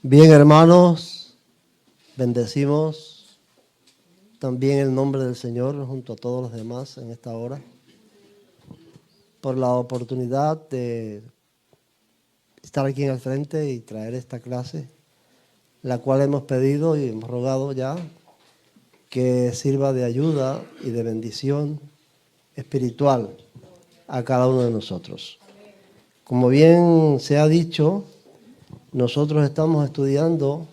Bien, hermanos, bendecimos también el nombre del Señor junto a todos los demás en esta hora por la oportunidad de estar aquí en el frente y traer esta clase, la cual hemos pedido y hemos rogado ya que sirva de ayuda y de bendición espiritual a cada uno de nosotros. Como bien se ha dicho, nosotros estamos estudiando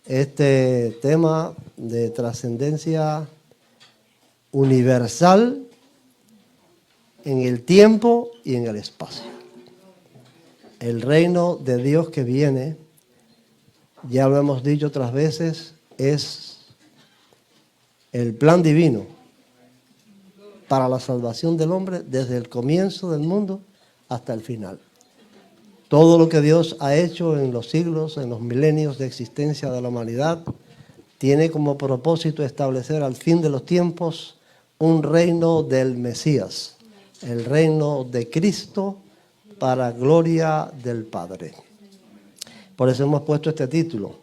este tema de trascendencia universal en el tiempo y en el espacio. El reino de Dios que viene, ya lo hemos dicho otras veces, es el plan divino para la salvación del hombre desde el comienzo del mundo hasta el final. Todo lo que Dios ha hecho en los siglos, en los milenios de existencia de la humanidad, tiene como propósito establecer al fin de los tiempos un reino del Mesías, el reino de Cristo para gloria del Padre. Por eso hemos puesto este título,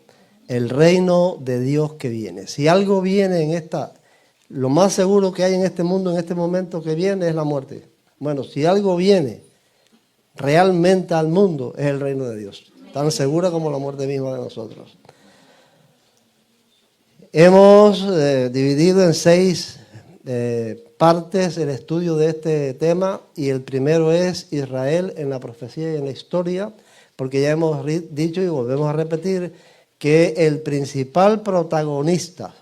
el reino de Dios que viene. Si algo viene en lo más seguro que hay en este mundo en este momento que viene es la muerte. Bueno, si algo viene realmente al mundo es el reino de Dios, tan segura como la muerte misma de nosotros. Hemos dividido en 6 partes el estudio de este tema, y el primero es Israel en la profecía y en la historia, porque ya hemos dicho y volvemos a repetir que el principal protagonista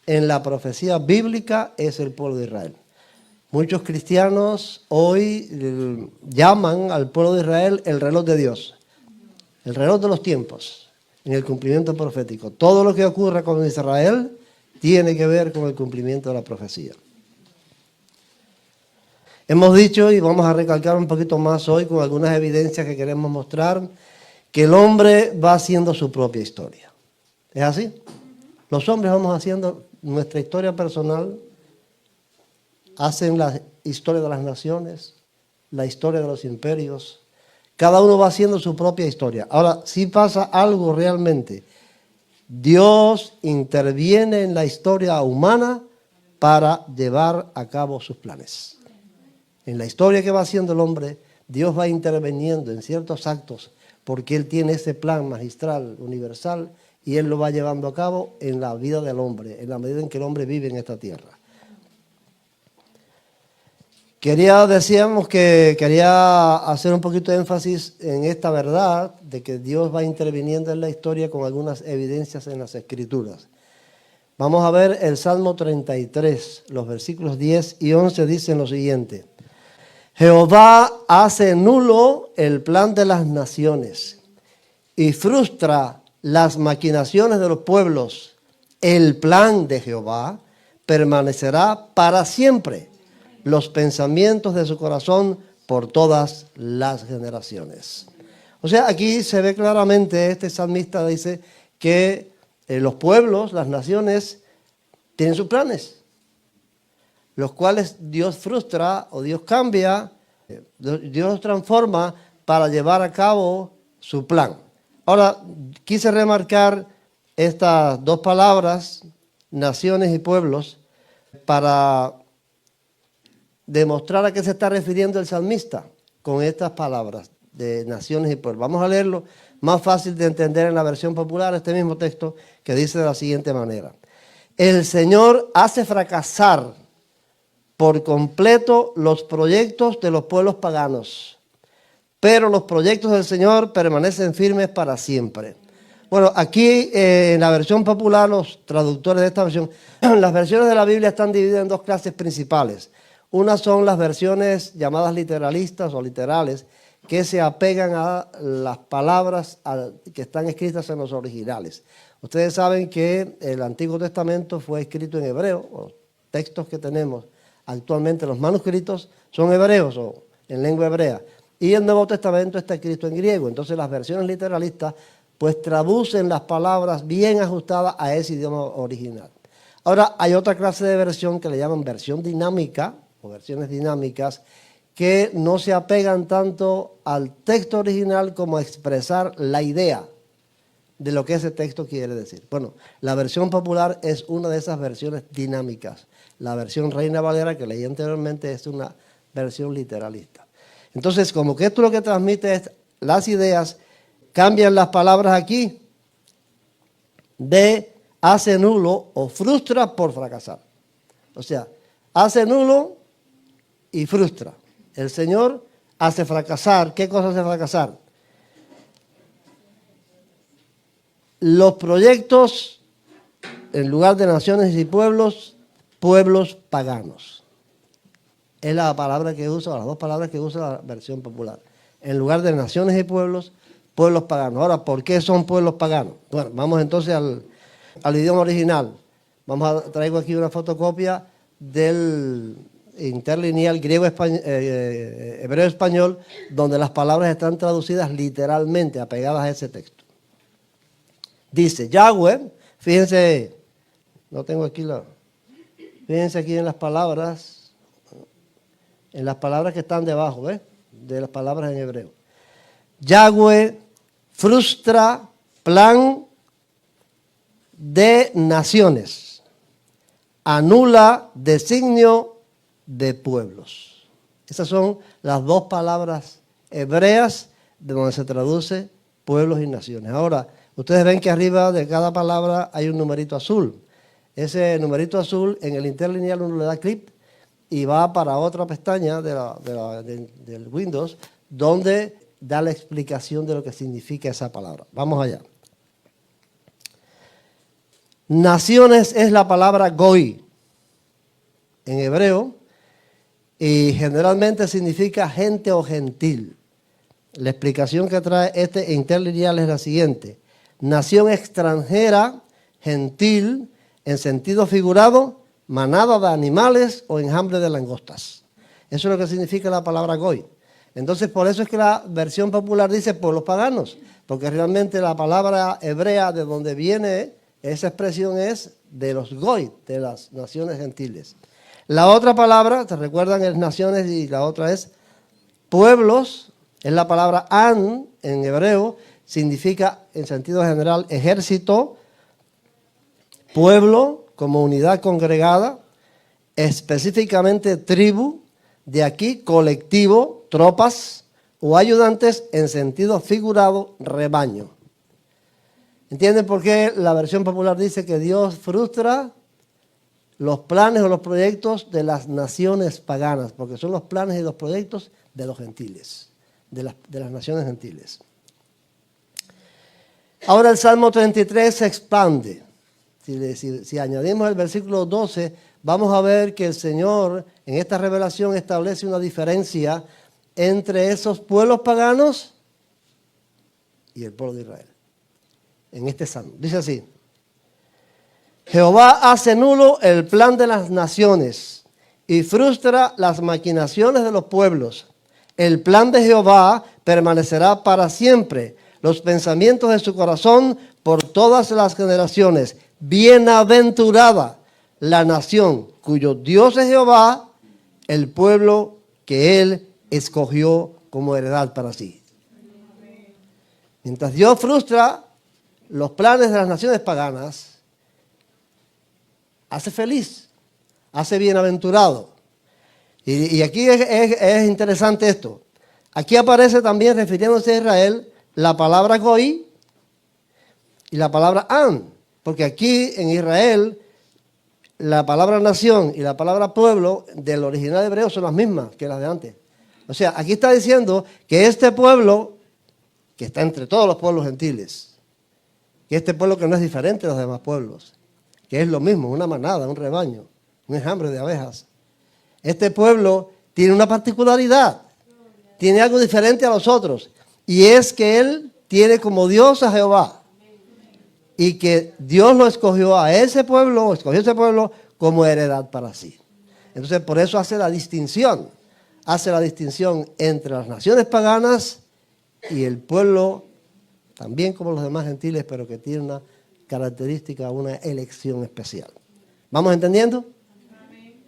en la profecía bíblica es el pueblo de Israel. Muchos cristianos hoy llaman al pueblo de Israel el reloj de Dios, el reloj de los tiempos, en el cumplimiento profético. Todo lo que ocurra con Israel tiene que ver con el cumplimiento de la profecía. Hemos dicho, y vamos a recalcar un poquito más hoy con algunas evidencias que queremos mostrar, que el hombre va haciendo su propia historia. ¿Es así? Los hombres vamos haciendo nuestra historia personal, hacen la historia de las naciones, la historia de los imperios. Cada uno va haciendo su propia historia. Ahora, si pasa algo realmente, Dios interviene en la historia humana para llevar a cabo sus planes. En la historia que va haciendo el hombre, Dios va interviniendo en ciertos actos porque Él tiene ese plan magistral, universal, y Él lo va llevando a cabo en la vida del hombre, en la medida en que el hombre vive en esta tierra. Decíamos que quería hacer un poquito de énfasis en esta verdad de que Dios va interviniendo en la historia con algunas evidencias en las Escrituras. Vamos a ver el Salmo 33, los versículos 10 y 11 dicen lo siguiente. Jehová hace nulo el plan de las naciones y frustra las maquinaciones de los pueblos. El plan de Jehová permanecerá para siempre, los pensamientos de su corazón por todas las generaciones. O sea, aquí se ve claramente, este salmista dice que los pueblos, las naciones, tienen sus planes, los cuales Dios frustra o Dios cambia, Dios transforma para llevar a cabo su plan. Ahora, quise remarcar estas 2 palabras, naciones y pueblos, para demostrar a qué se está refiriendo el salmista con estas palabras de naciones y pueblos. Vamos a leerlo, más fácil de entender en la versión popular, este mismo texto que dice de la siguiente manera. El Señor hace fracasar por completo los proyectos de los pueblos paganos, pero los proyectos del Señor permanecen firmes para siempre. Bueno, aquí en la versión popular, los traductores de esta versión, las versiones de la Biblia están divididas en 2 clases principales. Una son las versiones llamadas literalistas o literales, que se apegan a las palabras que están escritas en los originales. Ustedes saben que el Antiguo Testamento fue escrito en hebreo, los textos que tenemos actualmente, los manuscritos, son hebreos o en lengua hebrea, y el Nuevo Testamento está escrito en griego. Entonces las versiones literalistas pues traducen las palabras bien ajustadas a ese idioma original. Ahora hay otra clase de versión que le llaman versión dinámica, o versiones dinámicas, que no se apegan tanto al texto original como a expresar la idea, de lo que ese texto quiere decir. Bueno, la versión popular es una de esas versiones dinámicas. La versión Reina Valera que leí anteriormente es una versión literalista. Entonces, como que esto lo que transmite es las ideas, cambian las palabras aquí de hace nulo o frustra por fracasar. O sea, hace nulo y frustra. El Señor hace fracasar. ¿Qué cosa hace fracasar? Los proyectos, en lugar de naciones y pueblos, pueblos paganos. Es la palabra que usa, las dos palabras que usa la versión popular. En lugar de naciones y pueblos, pueblos paganos. Ahora, ¿por qué son pueblos paganos? Bueno, vamos entonces al idioma original. Traigo aquí una fotocopia del interlineal hebreo-español, donde las palabras están traducidas literalmente, apegadas a ese texto. Dice, Yahweh, fíjense, no tengo aquí fíjense aquí en las palabras que están debajo, ¿ves? De las palabras en hebreo. Yahweh frustra plan de naciones, anula designio de pueblos. Esas son las dos palabras hebreas de donde se traduce pueblos y naciones. Ahora, ustedes ven que arriba de cada palabra hay un numerito azul. Ese numerito azul en el interlineal uno le da clic y va para otra pestaña del Windows donde da la explicación de lo que significa esa palabra. Vamos allá. Naciones es la palabra goy en hebreo y generalmente significa gente o gentil. La explicación que trae este interlineal es la siguiente. Nación extranjera, gentil, en sentido figurado, manada de animales o enjambre de langostas. Eso es lo que significa la palabra goy. Entonces, por eso es que la versión popular dice pueblos paganos, porque realmente la palabra hebrea de donde viene esa expresión es de los goy, de las naciones gentiles. La otra palabra, ¿te recuerdan? Es naciones y la otra es pueblos, es la palabra an en hebreo, significa en sentido general ejército, pueblo como unidad congregada, específicamente tribu, de aquí colectivo, tropas o ayudantes en sentido figurado, rebaño. ¿Entienden por qué la versión popular dice que Dios frustra los planes o los proyectos de las naciones paganas? Porque son los planes y los proyectos de los gentiles, de las naciones gentiles. Ahora el Salmo 33 se expande. Si añadimos el versículo 12, vamos a ver que el Señor en esta revelación establece una diferencia entre esos pueblos paganos y el pueblo de Israel. En este salmo. Dice así: Jehová hace nulo el plan de las naciones y frustra las maquinaciones de los pueblos. El plan de Jehová permanecerá para siempre, los pensamientos de su corazón por todas las generaciones. Bienaventurada la nación cuyo Dios es Jehová, el pueblo que Él escogió como heredad para sí. Mientras Dios frustra los planes de las naciones paganas, hace feliz, hace bienaventurado. Y aquí es interesante esto. Aquí aparece también, refiriéndose a Israel, la palabra goy y la palabra an. Porque aquí en Israel, la palabra nación y la palabra pueblo del original hebreo son las mismas que las de antes. O sea, aquí está diciendo que este pueblo, que está entre todos los pueblos gentiles, que este pueblo que no es diferente de los demás pueblos, que es lo mismo, una manada, un rebaño, un enjambre de abejas. Este pueblo tiene una particularidad, tiene algo diferente a los otros, y es que él tiene como Dios a Jehová, y que Dios lo escogió a ese pueblo, o escogió ese pueblo como heredad para sí. Entonces, por eso hace la distinción entre las naciones paganas y el pueblo también como los demás gentiles, pero que tiene una característica, una elección especial. ¿Vamos entendiendo? Amén.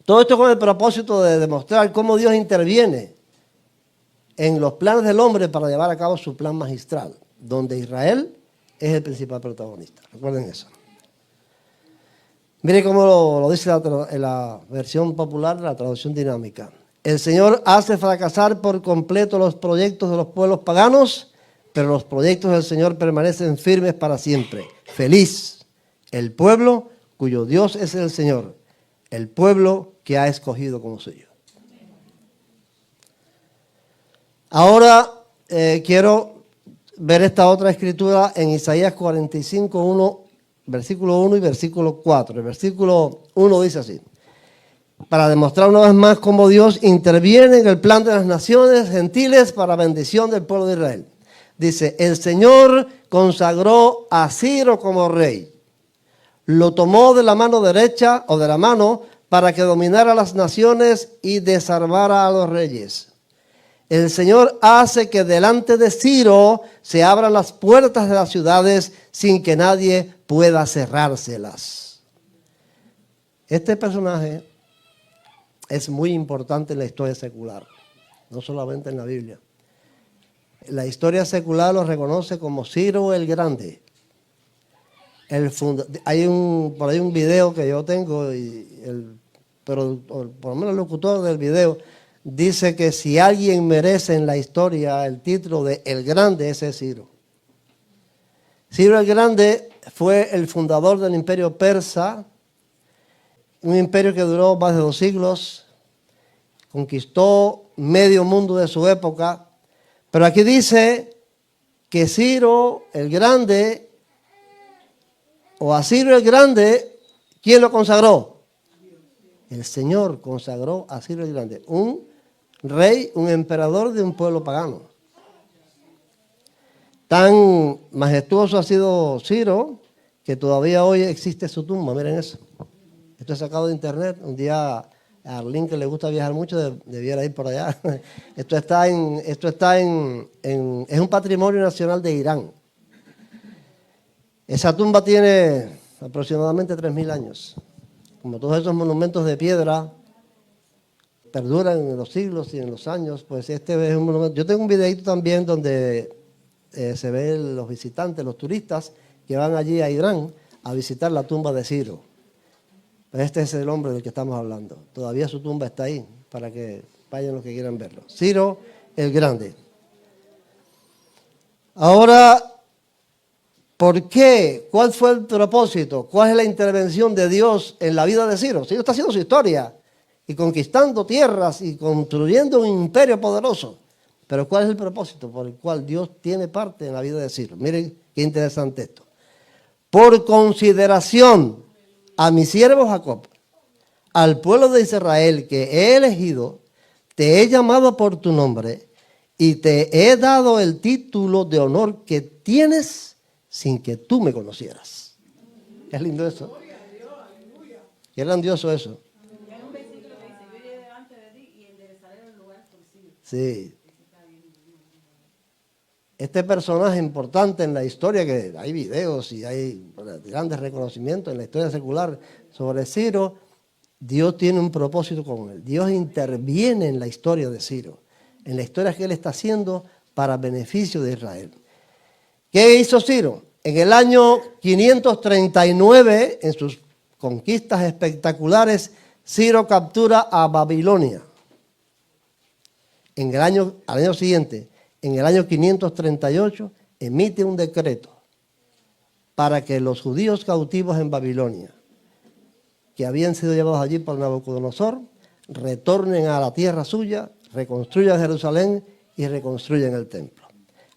Todo esto con el propósito de demostrar cómo Dios interviene en los planes del hombre para llevar a cabo su plan magistral, donde Israel es el principal protagonista. Recuerden eso. Mire cómo lo dice en la versión popular de la traducción dinámica. El Señor hace fracasar por completo los proyectos de los pueblos paganos, pero los proyectos del Señor permanecen firmes para siempre. Feliz el pueblo cuyo Dios es el Señor, el pueblo que ha escogido como suyo. Ahora quiero ver esta otra escritura en Isaías 45, 1, versículo 1 y versículo 4. El versículo 1 dice así: para demostrar una vez más cómo Dios interviene en el plan de las naciones gentiles para bendición del pueblo de Israel. Dice: el Señor consagró a Ciro como rey. Lo tomó de la mano derecha o de la mano para que dominara las naciones y desarmara a los reyes. El Señor hace que delante de Ciro se abran las puertas de las ciudades sin que nadie pueda cerrárselas. Este personaje es muy importante en la historia secular, no solamente en la Biblia. La historia secular lo reconoce como Ciro el Grande. Hay por ahí un video que yo tengo, pero por lo menos el locutor del video dice que si alguien merece en la historia el título de El Grande, ese es Ciro. Ciro el Grande fue el fundador del imperio persa, un imperio que duró más de 2 siglos, conquistó medio mundo de su época, pero aquí dice que Ciro el Grande, o a Ciro el Grande, ¿quién lo consagró? El Señor consagró a Ciro el Grande, un rey, un emperador de un pueblo pagano. Tan majestuoso ha sido Ciro que todavía hoy existe su tumba. Miren eso. Esto es sacado de internet. Un día a Arlene, que le gusta viajar mucho, debiera ir por allá. Es un patrimonio nacional de Irán. Esa tumba tiene aproximadamente 3.000 años. Como todos esos monumentos de piedra perduran en los siglos y en los años, pues este es un monumento. Yo tengo un videito también donde se ven los visitantes, los turistas que van allí a Irán a visitar la tumba de Ciro. Este es el hombre del que estamos hablando. Todavía su tumba está ahí, para que vayan los que quieran verlo. Ciro el Grande. Ahora, ¿por qué? ¿Cuál fue el propósito? ¿Cuál es la intervención de Dios en la vida de Ciro? Ciro está haciendo su historia y conquistando tierras y construyendo un imperio poderoso. Pero ¿cuál es el propósito por el cual Dios tiene parte en la vida de Ciro? Miren qué interesante esto. Por consideración a mi siervo Jacob, al pueblo de Israel que he elegido, te he llamado por tu nombre y te he dado el título de honor que tienes sin que tú me conocieras. Es lindo eso. Qué grandioso eso. Sí. Este personaje importante en la historia, que hay videos y hay grandes reconocimientos en la historia secular sobre Ciro, Dios tiene un propósito con él. Dios interviene en la historia de Ciro, en la historia que él está haciendo para beneficio de Israel. ¿Qué hizo Ciro? En el año 539, en sus conquistas espectaculares, Ciro captura a Babilonia. Al año siguiente, en el año 538, emite un decreto para que los judíos cautivos en Babilonia, que habían sido llevados allí por Nabucodonosor, retornen a la tierra suya, reconstruyan Jerusalén y reconstruyan el templo.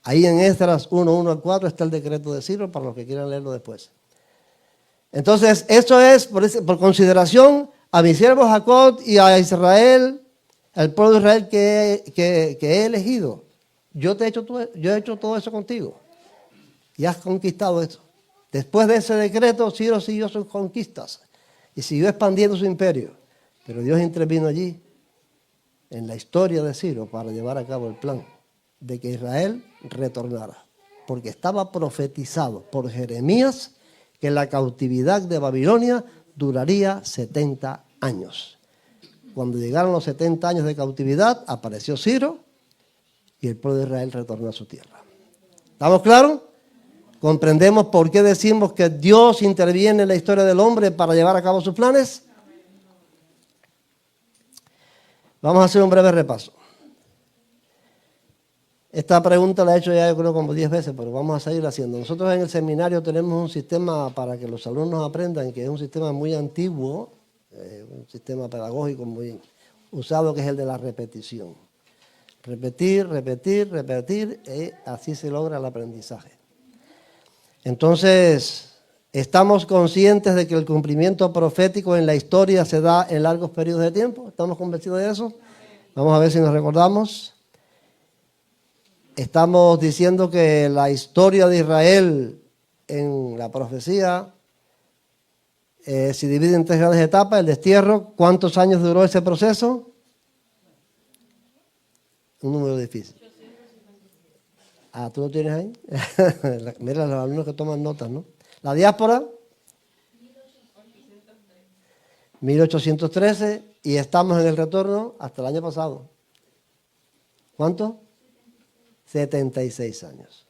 Ahí en Esdras 1:1 al 4 está el decreto de Ciro, para los que quieran leerlo después. Entonces, eso es por consideración a mi siervo Jacob y a Israel, al pueblo de Israel que he elegido. Yo he hecho todo eso contigo y has conquistado esto. Después de ese decreto, Ciro siguió sus conquistas y siguió expandiendo su imperio. Pero Dios intervino allí en la historia de Ciro para llevar a cabo el plan de que Israel retornara. Porque estaba profetizado por Jeremías que la cautividad de Babilonia duraría 70 años. Cuando llegaron los 70 años de cautividad, apareció Ciro y el pueblo de Israel retornó a su tierra. ¿Estamos claros? ¿Comprendemos por qué decimos que Dios interviene en la historia del hombre para llevar a cabo sus planes? Vamos a hacer un breve repaso. Esta pregunta la he hecho ya yo creo como 10 veces, pero vamos a seguir haciendo. Nosotros en el seminario tenemos un sistema para que los alumnos aprendan, que es un sistema muy antiguo, un sistema pedagógico muy usado, que es el de la repetición. Repetir, repetir, repetir, y así se logra el aprendizaje. Entonces, ¿estamos conscientes de que el cumplimiento profético en la historia se da en largos periodos de tiempo? ¿Estamos convencidos de eso? Vamos a ver si nos recordamos. Estamos diciendo que la historia de Israel en la profecía se divide en 3 grandes etapas. El destierro, ¿cuántos años duró ese proceso? Un número difícil. Ah, ¿tú lo tienes ahí? Mira, los alumnos que toman notas, ¿no? La diáspora, 1813, y estamos en el retorno hasta el año pasado. ¿Cuánto? 76 años.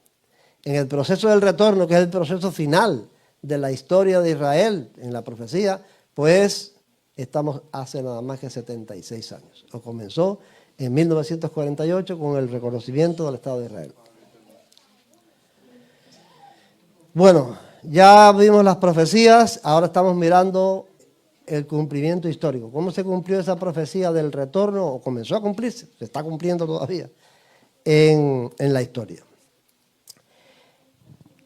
En el proceso del retorno, que es el proceso final de la historia de Israel en la profecía, pues estamos hace nada más que 76 años. O comenzó en 1948 con el reconocimiento del Estado de Israel. Bueno, ya vimos las profecías, ahora estamos mirando el cumplimiento histórico. ¿Cómo se cumplió esa profecía del retorno? ¿O comenzó a cumplirse? Se está cumpliendo todavía en la historia.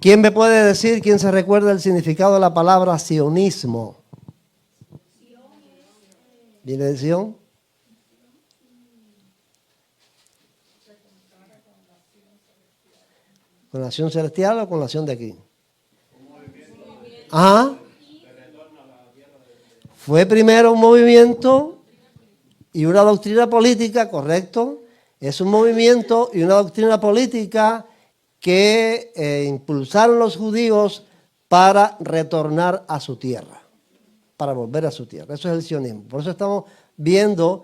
¿Quién me puede decir, quién se recuerda el significado de la palabra sionismo? ¿Viene de Sion? ¿Con nación celestial o con nación de aquí? Ajá. Fue primero un movimiento y una doctrina política, correcto. Es un movimiento y una doctrina política que impulsaron los judíos para retornar a su tierra, para volver a su tierra. Eso es el sionismo. Por eso estamos viendo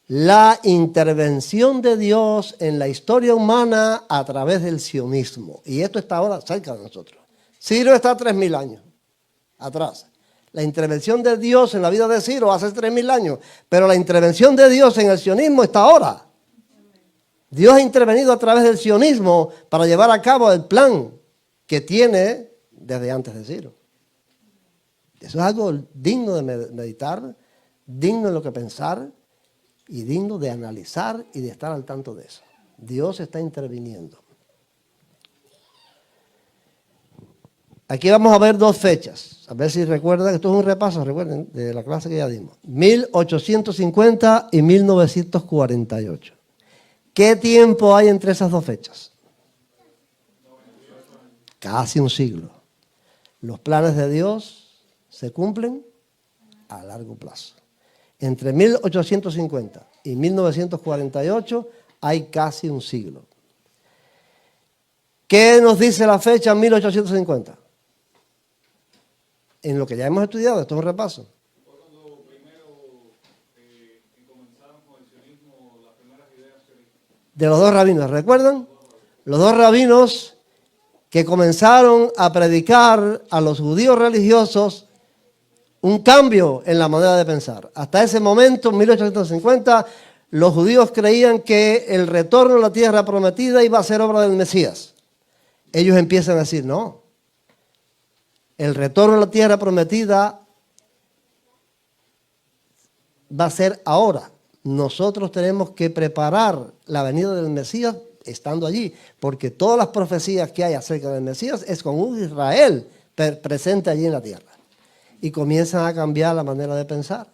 la intervención de Dios en la historia humana a través del sionismo. Y esto está ahora cerca de nosotros. Ciro está 3000 años atrás. La intervención de Dios en la vida de Ciro hace 3000 años, pero la intervención de Dios en el sionismo está ahora. Dios ha intervenido a través del sionismo para llevar a cabo el plan que tiene desde antes de Ciro. Eso es algo digno de meditar, digno de lo que pensar y digno de analizar y de estar al tanto de eso. Dios está interviniendo. Aquí vamos a ver 2 fechas. A ver si recuerdan, esto es un repaso, recuerden, de la clase que ya dimos. 1850 y 1948. ¿Qué tiempo hay entre esas 2 fechas? Casi un siglo. Los planes de Dios se cumplen a largo plazo. Entre 1850 y 1948 hay casi un siglo. ¿Qué nos dice la fecha 1850? En lo que ya hemos estudiado, esto es un repaso. Fue cuando primero comenzaron con el sionismo las primeras ideas De los 2 rabinos, ¿recuerdan? Los 2 rabinos que comenzaron a predicar a los judíos religiosos un cambio en la manera de pensar. Hasta ese momento, en 1850, los judíos creían que el retorno a la tierra prometida iba a ser obra del Mesías. Ellos empiezan a decir, no. El retorno a la tierra prometida va a ser ahora. Nosotros tenemos que preparar la venida del Mesías estando allí, porque todas las profecías que hay acerca del Mesías es con un Israel presente allí en la tierra. Y comienzan a cambiar la manera de pensar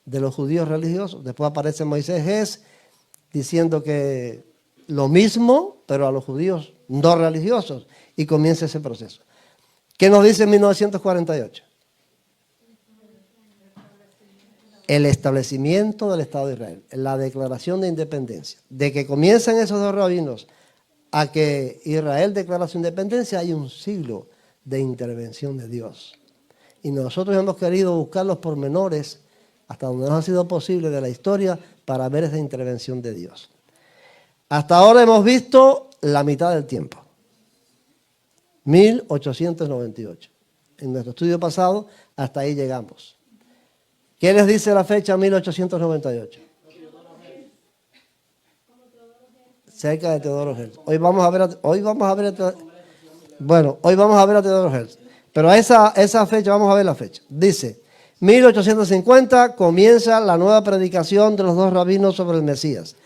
de los judíos religiosos. Después aparece Moisés diciendo que lo mismo, pero a los judíos no religiosos, y comienza ese proceso. ¿Qué nos dice en 1948? El establecimiento del Estado de Israel, la declaración de independencia. De que comienzan esos 2 rabinos a que Israel declara su independencia, hay un siglo de intervención de Dios. Y nosotros hemos querido buscar los pormenores hasta donde nos ha sido posible de la historia para ver esa intervención de Dios. Hasta ahora hemos visto la mitad del tiempo. 1898. En nuestro estudio pasado, hasta ahí llegamos. ¿Qué les dice la fecha 1898? Cerca de Teodoro Herzl. Hoy vamos a ver a Teodoro Herzl. Pero a esa fecha, vamos a ver la fecha. Dice, 1850 comienza la nueva predicación de los dos rabinos sobre el Mesías.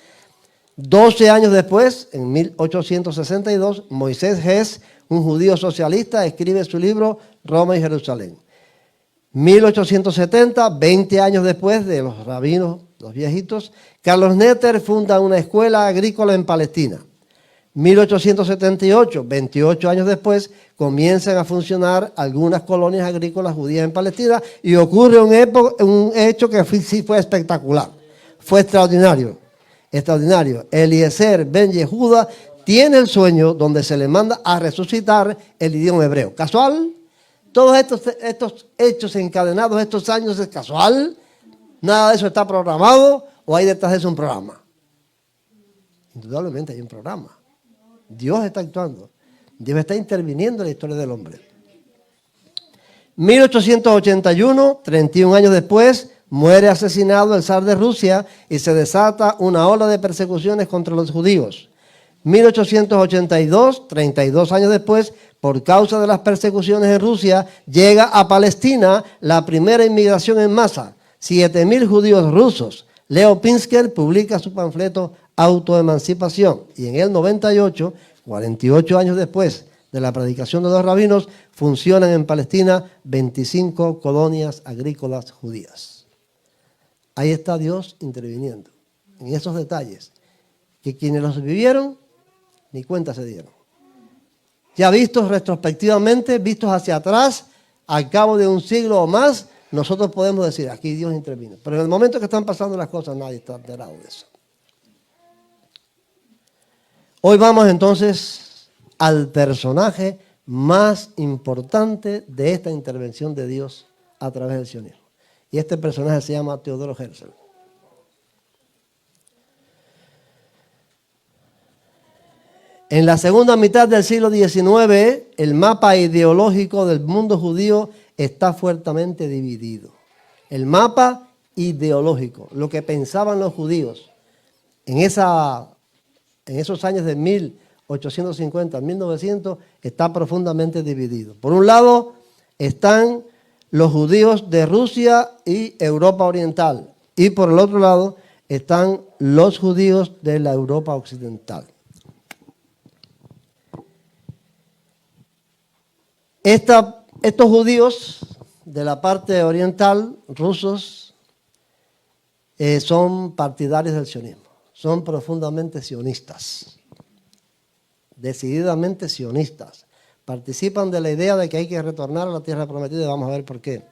12 años después, en 1862, Moisés Hess, un judío socialista, escribe su libro Roma y Jerusalén. 1870, 20 años después de los rabinos, los viejitos, Carlos Netter funda una escuela agrícola en Palestina. 1878, 28 años después, comienzan a funcionar algunas colonias agrícolas judías en Palestina y ocurre un hecho que sí fue espectacular, fue extraordinario. Eliezer Ben Yehuda tiene el sueño donde se le manda a resucitar el idioma hebreo. ¿Casual? Todos estos hechos encadenados, estos años, ¿es casual? ¿Nada de eso está programado o hay detrás de eso un programa? Indudablemente hay un programa. Dios está actuando. Dios está interviniendo en la historia del hombre. 1881, 31 años después, muere asesinado el zar de Rusia y se desata una ola de persecuciones contra los judíos. 1882, 32 años después, por causa de las persecuciones en Rusia, llega a Palestina la primera inmigración en masa, 7.000 judíos rusos. Leo Pinsker publica su panfleto Autoemancipación y en el 98, 48 años después de la predicación de los rabinos, funcionan en Palestina 25 colonias agrícolas judías. Ahí está Dios interviniendo en esos detalles que quienes los vivieron ni cuenta se dieron. Ya vistos retrospectivamente, vistos hacia atrás, al cabo de un siglo o más, nosotros podemos decir, aquí Dios intervino. Pero en el momento que están pasando las cosas, nadie está enterado de eso. Hoy vamos entonces al personaje más importante de esta intervención de Dios a través del sionismo. Y este personaje se llama Teodoro Herzl. En la segunda mitad del siglo XIX, el mapa ideológico del mundo judío está fuertemente dividido. El mapa ideológico, lo que pensaban los judíos en esos años de 1850 a 1900, está profundamente dividido. Por un lado están los judíos de Rusia y Europa Oriental, y por el otro lado están los judíos de la Europa Occidental. Estos judíos de la parte oriental, rusos, son partidarios del sionismo, son profundamente sionistas, decididamente sionistas. Participan de la idea de que hay que retornar a la tierra prometida y vamos a ver por qué.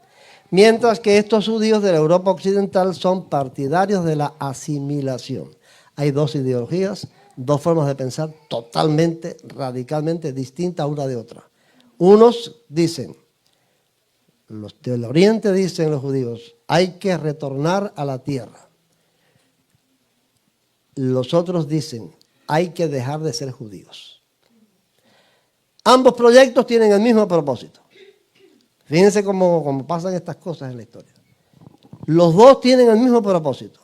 Mientras que estos judíos de la Europa Occidental son partidarios de la asimilación. Hay dos ideologías, dos formas de pensar totalmente, radicalmente distintas una de otra. Unos dicen, los del Oriente dicen los judíos, hay que retornar a la tierra. Los otros dicen, hay que dejar de ser judíos. Ambos proyectos tienen el mismo propósito. Fíjense cómo pasan estas cosas en la historia. Los dos tienen el mismo propósito,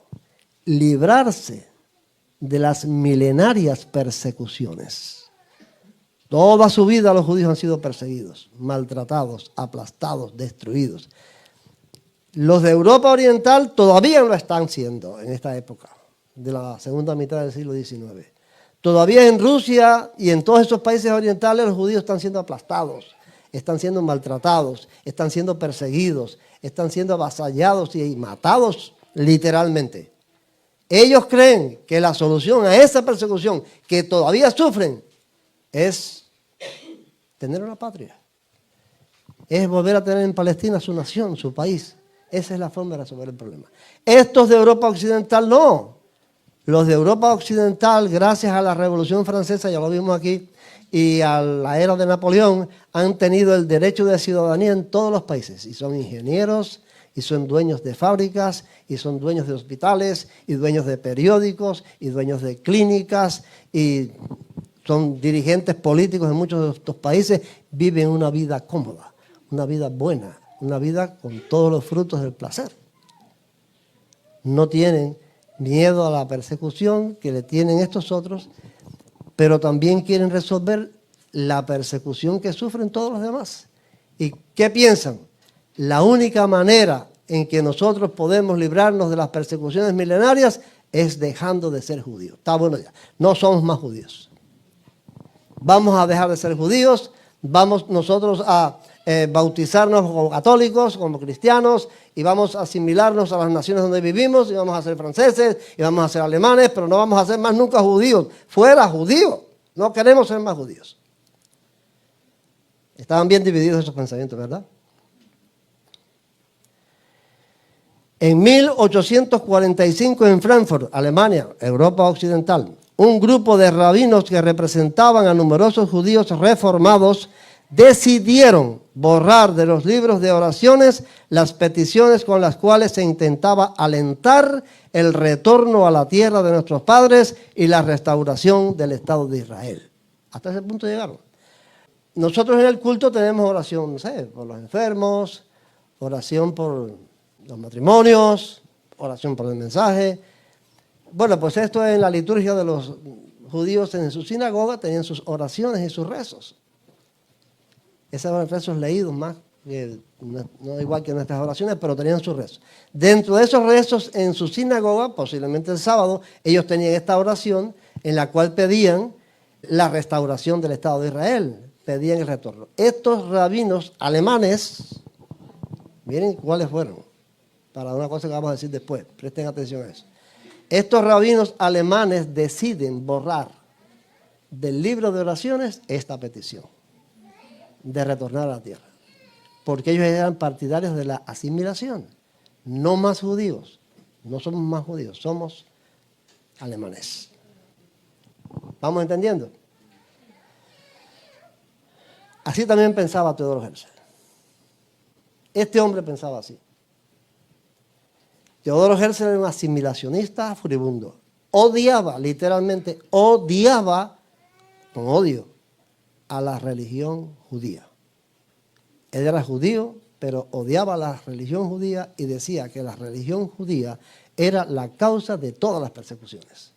librarse de las milenarias persecuciones. Toda su vida los judíos han sido perseguidos, maltratados, aplastados, destruidos. Los de Europa Oriental todavía lo están siendo en esta época, de la segunda mitad del siglo XIX. Todavía en Rusia y en todos esos países orientales los judíos están siendo aplastados, están siendo maltratados, están siendo perseguidos, están siendo avasallados y matados literalmente. Ellos creen que la solución a esa persecución que todavía sufren es tener una patria. Es volver a tener en Palestina su nación, su país. Esa es la forma de resolver el problema. Estos de Europa Occidental no. Los de Europa Occidental, gracias a la Revolución Francesa, ya lo vimos aquí, y a la era de Napoleón, han tenido el derecho de ciudadanía en todos los países. Y son ingenieros, y son dueños de fábricas, y son dueños de hospitales, y dueños de periódicos, y dueños de clínicas, y son dirigentes políticos en muchos de estos países, viven una vida cómoda, una vida buena, una vida con todos los frutos del placer. No tienen miedo a la persecución que le tienen estos otros, pero también quieren resolver la persecución que sufren todos los demás. ¿Y qué piensan? La única manera en que nosotros podemos librarnos de las persecuciones milenarias es dejando de ser judíos. Está bueno ya, no somos más judíos. Vamos a dejar de ser judíos, vamos nosotros a bautizarnos como católicos, como cristianos, y vamos a asimilarnos a las naciones donde vivimos, y vamos a ser franceses, y vamos a ser alemanes, pero no vamos a ser más nunca judíos. Fuera judíos, no queremos ser más judíos. Estaban bien divididos esos pensamientos, ¿verdad? En 1845 en Frankfurt, Alemania, Europa Occidental, un grupo de rabinos que representaban a numerosos judíos reformados decidieron borrar de los libros de oraciones las peticiones con las cuales se intentaba alentar el retorno a la tierra de nuestros padres y la restauración del Estado de Israel. Hasta ese punto llegaron. Nosotros en el culto tenemos oración, no sé, por los enfermos, oración por los matrimonios, oración por el mensaje. Bueno, pues esto en la liturgia de los judíos en su sinagoga tenían sus oraciones y sus rezos. Esos eran rezos leídos más, no igual que nuestras oraciones, pero tenían sus rezos. Dentro de esos rezos en su sinagoga, posiblemente el sábado, ellos tenían esta oración en la cual pedían la restauración del Estado de Israel, pedían el retorno. Estos rabinos alemanes, miren cuáles fueron, para una cosa que vamos a decir después, presten atención a eso. Estos rabinos alemanes deciden borrar del libro de oraciones esta petición de retornar a la tierra, porque ellos eran partidarios de la asimilación, no más judíos, no somos más judíos, somos alemanes. ¿Vamos entendiendo? Así también pensaba Teodoro Herzl. Este hombre pensaba así. Teodoro Herzl era un asimilacionista furibundo. Odiaba, literalmente, odiaba con odio a la religión judía. Él era judío, pero odiaba la religión judía y decía que la religión judía era la causa de todas las persecuciones.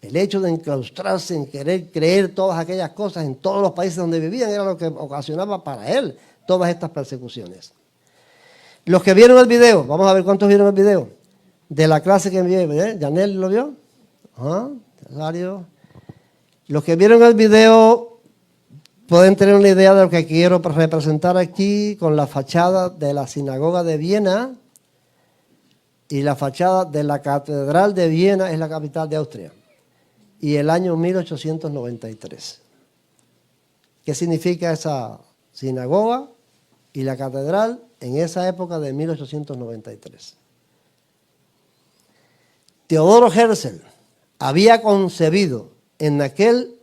El hecho de enclaustrarse en querer creer todas aquellas cosas en todos los países donde vivían era lo que ocasionaba para él todas estas persecuciones. Los que vieron el video, vamos a ver cuántos vieron el video de la clase que envié, ¿Yanel lo vio? Ajá, Rosario. Los que vieron el video pueden tener una idea de lo que quiero representar aquí con la fachada de la sinagoga de Viena y la fachada de la catedral de Viena, es la capital de Austria, y el año 1893. ¿Qué significa esa sinagoga y la catedral en esa época de 1893? Teodoro Herzl había concebido en aquel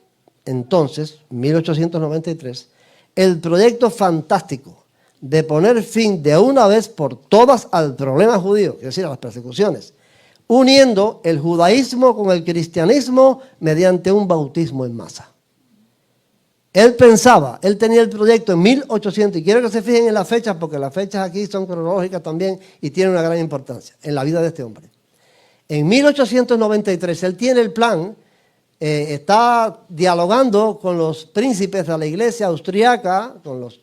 entonces, 1893, el proyecto fantástico de poner fin de una vez por todas al problema judío, es decir, a las persecuciones, uniendo el judaísmo con el cristianismo mediante un bautismo en masa. Él pensaba, él tenía el proyecto en 1800, y quiero que se fijen en las fechas, porque las fechas aquí son cronológicas también y tienen una gran importancia en la vida de este hombre. En 1893 él tiene el plan, está dialogando con los príncipes de la iglesia austriaca, con los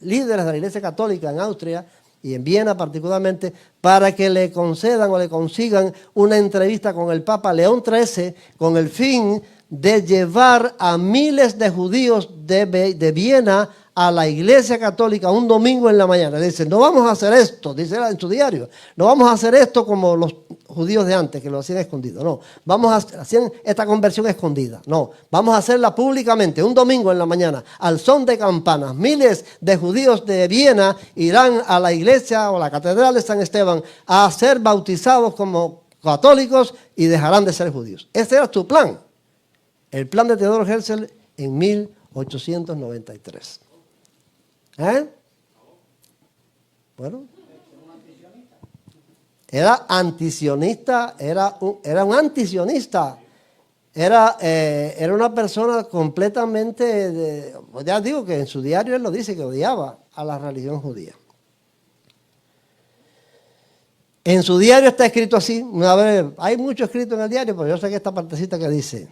líderes de la iglesia católica en Austria y en Viena particularmente, para que le concedan o le consigan una entrevista con el Papa León XIII con el fin de llevar a miles de judíos de Viena a la iglesia católica un domingo en la mañana. Le dice, no vamos a hacer esto, dice en su diario, no vamos a hacer esto como los judíos de antes, que lo hacían escondido, no, vamos a hacer esta conversión escondida, no, vamos a hacerla públicamente, un domingo en la mañana, al son de campanas. Miles de judíos de Viena irán a la iglesia o a la catedral de San Esteban a ser bautizados como católicos y dejarán de ser judíos. Ese era su plan, el plan de Teodoro Herzl en 1893. Bueno, era antisionista, era un antisionista Era una persona completamente, ya digo que en su diario él lo dice, que odiaba a la religión judía. En su diario está escrito así, una vez, hay mucho escrito en el diario, pero yo sé que esta partecita que dice: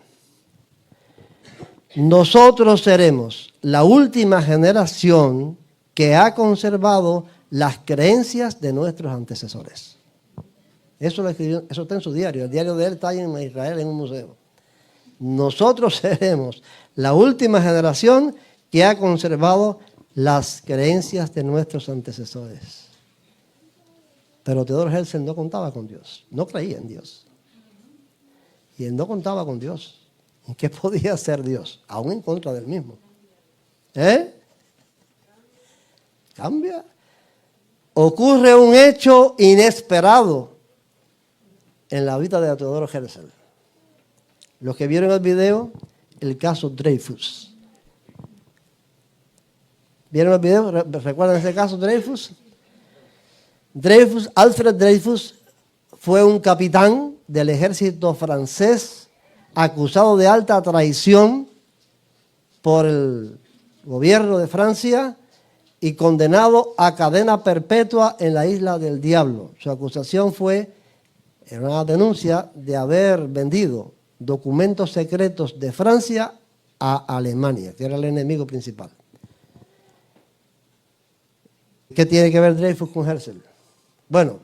nosotros seremos la última generación que ha conservado las creencias de nuestros antecesores. Eso lo escribió, eso está en su diario. El diario de él está ahí en Israel, en un museo. Nosotros seremos la última generación que ha conservado las creencias de nuestros antecesores. Pero Theodor Herzl no contaba con Dios, no creía en Dios. Y él no contaba con Dios. ¿En qué podía hacer Dios? Aún en contra del mismo. Cambia. Ocurre un hecho inesperado en la vida de Theodor Herzl. Los que vieron el video, el caso Dreyfus. ¿Vieron el video? ¿Recuerdan ese caso Dreyfus? Alfred Dreyfus fue un capitán del ejército francés acusado de alta traición por el gobierno de Francia y condenado a cadena perpetua en la Isla del Diablo. Su acusación fue una denuncia de haber vendido documentos secretos de Francia a Alemania, que era el enemigo principal. ¿Qué tiene que ver Dreyfus con Herzl? Bueno,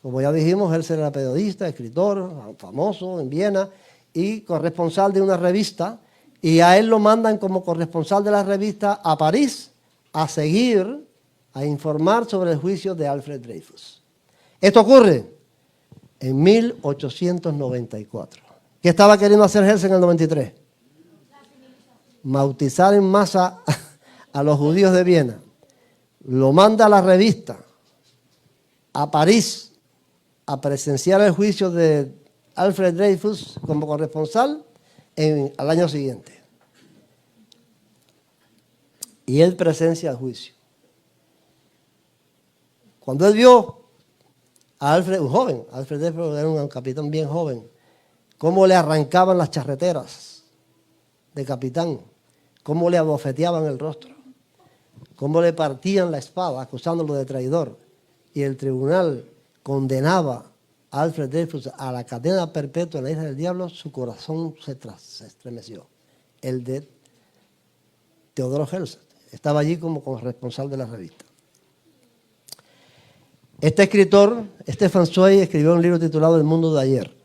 como ya dijimos, Herzl era periodista, escritor, famoso en Viena y corresponsal de una revista, y a él lo mandan como corresponsal de la revista a París a seguir, a informar sobre el juicio de Alfred Dreyfus. Esto ocurre en 1894. ¿Qué estaba queriendo hacer Herzl en el 93? Bautizar en masa a los judíos de Viena. Lo manda a la revista a París a presenciar el juicio de Alfred Dreyfus como corresponsal al año siguiente. Y él presencia el juicio. Cuando él vio a Alfred, un joven, Alfred Dreyfus era un capitán bien joven, cómo le arrancaban las charreteras de capitán, cómo le abofeteaban el rostro, cómo le partían la espada acusándolo de traidor, y el tribunal condenaba a Alfred Dreyfus a la cadena perpetua en la Isla del Diablo, su corazón se estremeció. El de Theodor Herzl estaba allí como corresponsal de la revista. Este escritor, Stefan Zweig, escribió un libro titulado El mundo de ayer.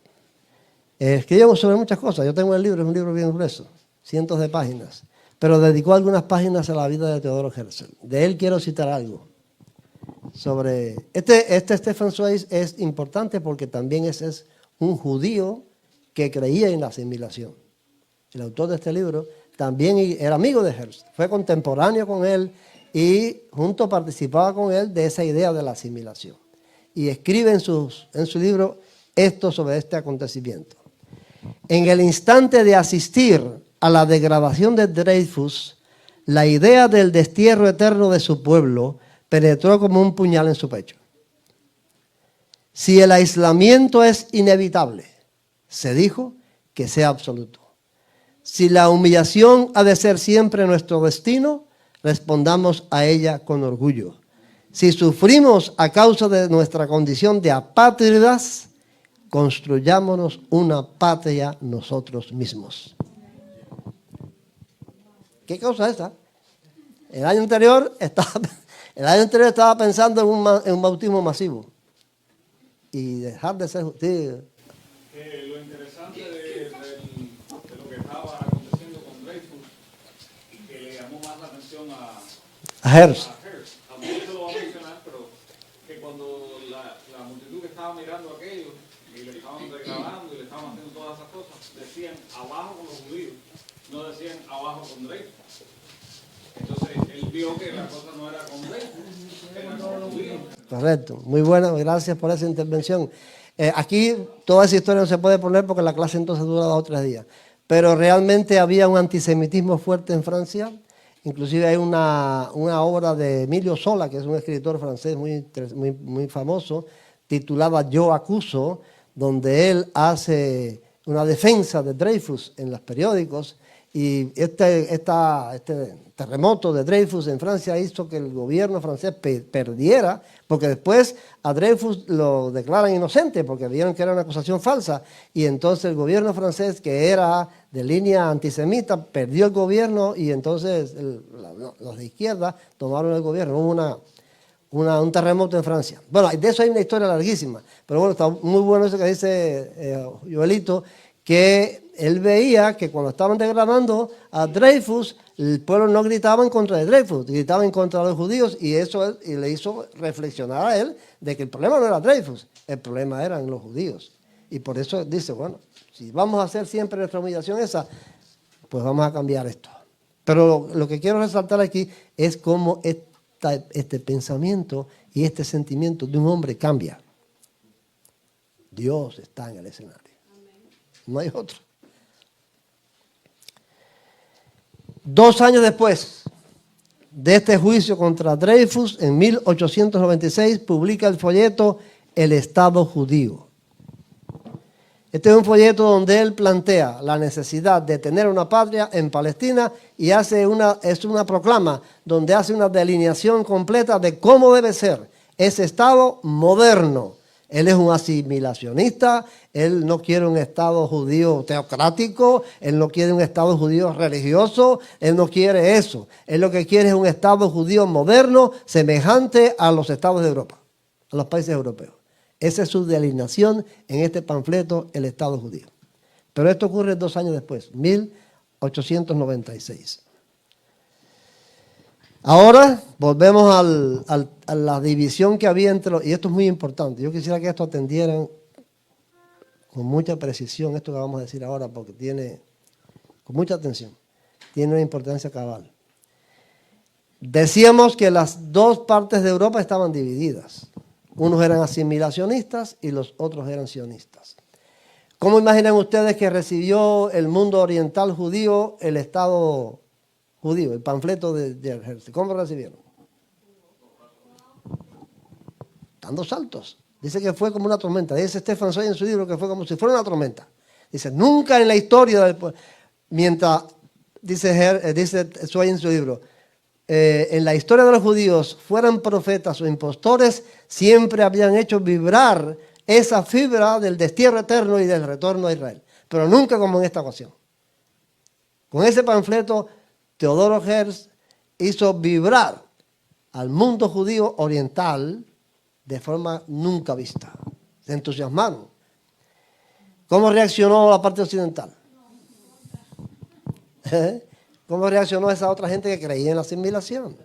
Escribió sobre muchas cosas. Yo tengo el libro, es un libro bien grueso, cientos de páginas, pero dedicó algunas páginas a la vida de Theodor Herzl. De él quiero citar algo. Sobre este Stefan Zweig es importante porque también es un judío que creía en la asimilación. El autor de este libro también era amigo de Herzl, fue contemporáneo con él y junto participaba con él de esa idea de la asimilación. Y escribe en su libro esto sobre este acontecimiento. En el instante de asistir a la degradación de Dreyfus, la idea del destierro eterno de su pueblo penetró como un puñal en su pecho. Si el aislamiento es inevitable, se dijo, que sea absoluto. Si la humillación ha de ser siempre nuestro destino, respondamos a ella con orgullo. Si sufrimos a causa de nuestra condición de apátridas, construyámonos una patria nosotros mismos. ¿Qué causa es esa? El año anterior estaba pensando en un bautismo masivo y dejar de ser justicia. Lo interesante de lo que estaba aconteciendo con Dreyfus, que le llamó más la atención a Herzl. A mí se lo va a mencionar, pero que cuando la multitud que estaba mirando aquello y le estaban degradando y le estaban haciendo todas esas cosas, decían abajo con los judíos, no decían abajo con Dreyfus. Entonces él vio que la cosa no era con Dreyfus, era con los judíos. Correcto, muy bueno, gracias por esa intervención. Aquí toda esa historia no se puede poner porque la clase entonces dura 2 o 3 días, pero realmente había un antisemitismo fuerte en Francia. Inclusive hay una obra de Emilio Zola, que es un escritor francés muy famoso, titulada Yo acuso, donde él hace una defensa de Dreyfus en los periódicos, y este terremoto de Dreyfus en Francia hizo que el gobierno francés perdiera, porque después a Dreyfus lo declaran inocente porque vieron que era una acusación falsa, y entonces el gobierno francés, que era de línea antisemita, perdió el gobierno, y entonces los de izquierda tomaron el gobierno. Hubo un terremoto en Francia. Bueno, de eso hay una historia larguísima, pero bueno, está muy bueno eso que dice Joelito, que él veía que cuando estaban declarando a Dreyfus, el pueblo no gritaba en contra de Dreyfus, gritaba en contra de los judíos, y eso le hizo reflexionar a él de que el problema no era Dreyfus, el problema eran los judíos. Y por eso dice, bueno, si vamos a hacer siempre nuestra humillación esa, pues vamos a cambiar esto. Pero lo que quiero resaltar aquí es cómo este pensamiento y este sentimiento de un hombre cambia. Dios está en el escenario. No hay otro. 2 años después de este juicio contra Dreyfus, en 1896, publica el folleto El Estado Judío. Este es un folleto donde él plantea la necesidad de tener una patria en Palestina, y es una proclama donde hace una delineación completa de cómo debe ser ese Estado moderno. Él es un asimilacionista, él no quiere un Estado judío teocrático, él no quiere un Estado judío religioso, él no quiere eso. Él lo que quiere es un Estado judío moderno, semejante a los Estados de Europa, a los países europeos. Esa es su delineación en este panfleto, El Estado Judío. Pero esto ocurre 2 años después, 1896. Ahora volvemos a la división que había y esto es muy importante. Yo quisiera que esto atendieran con mucha precisión, esto que vamos a decir ahora, porque con mucha atención, tiene una importancia cabal. Decíamos que las 2 partes de Europa estaban divididas. Unos eran asimilacionistas y los otros eran sionistas. ¿Cómo imaginan ustedes que recibió el mundo oriental judío el Estado judío, el panfleto de Herzl? ¿Cómo lo recibieron? Dando saltos. Dice que fue como una tormenta. Dice Stefan Zweig en su libro que fue como si fuera una tormenta. Dice, nunca en la historia del pueblo, mientras, dice Zweig en su libro, en la historia de los judíos, fueran profetas o impostores, siempre habían hecho vibrar esa fibra del destierro eterno y del retorno a Israel. Pero nunca como en esta ocasión. Con ese panfleto, Teodoro Herzl hizo vibrar al mundo judío oriental de forma nunca vista. Se entusiasmaron. ¿Cómo reaccionó la parte occidental? ¿Cómo reaccionó esa otra gente que creía en la asimilación?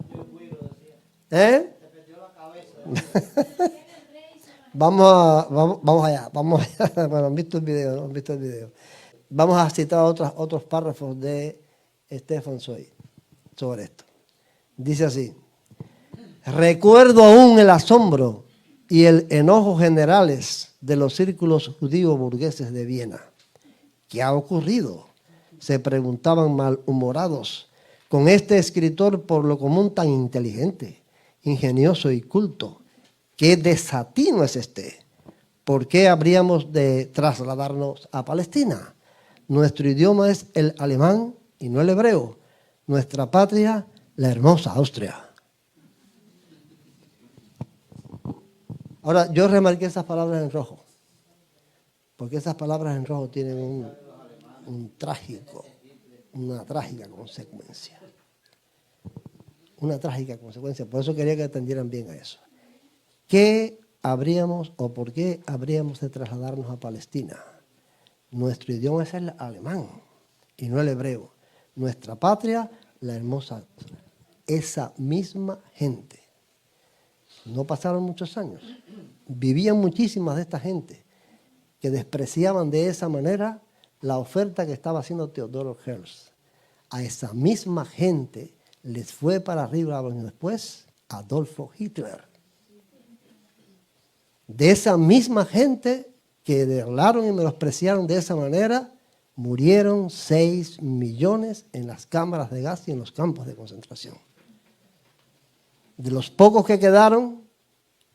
Vamos allá. Bueno, han visto el video, ¿no? Han visto el video. Vamos a citar otros párrafos de Stefan Zweig sobre esto. Dice así: recuerdo aún el asombro y el enojo generales de los círculos judíos burgueses de Viena. ¿Qué ha ocurrido?, se preguntaban malhumorados, con este escritor por lo común tan inteligente, ingenioso y culto. ¿Qué desatino es este? ¿Por qué habríamos de trasladarnos a Palestina? Nuestro idioma es el alemán y no el hebreo. Nuestra patria, la hermosa Austria. Ahora, yo remarqué esas palabras en rojo, porque esas palabras en rojo tienen una trágica consecuencia. Una trágica consecuencia. Por eso quería que atendieran bien a eso. ¿Qué habríamos o por qué habríamos de trasladarnos a Palestina? Nuestro idioma es el alemán y no el hebreo. Nuestra patria, la hermosa. Esa misma gente. No pasaron muchos años. Vivían muchísimas de esta gente que despreciaban de esa manera la oferta que estaba haciendo Teodoro Herzl. A esa misma gente les fue para arriba años después Adolfo Hitler. De esa misma gente que burlaron y menospreciaron de esa manera, murieron 6 millones en las cámaras de gas y en los campos de concentración. De los pocos que quedaron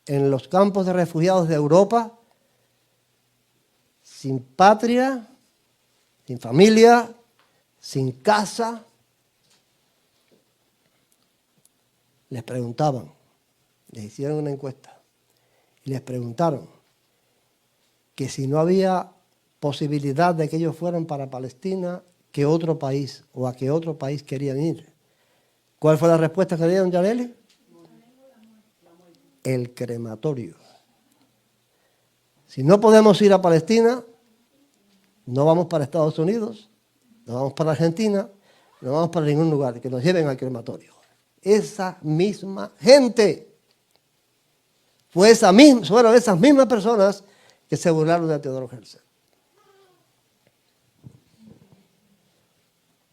en los campos de refugiados de Europa, sin patria, sin familia, sin casa. Les preguntaban, les hicieron una encuesta y les preguntaron que si no había posibilidad de que ellos fueran para Palestina, ¿qué otro país o a qué otro país querían ir? ¿Cuál fue la respuesta que dieron, Yareli? El crematorio. Si no podemos ir a Palestina, no vamos para Estados Unidos, no vamos para Argentina, no vamos para ningún lugar, que nos lleven al crematorio. Esa misma gente, fueron esas mismas personas que se burlaron de Teodoro Herzl.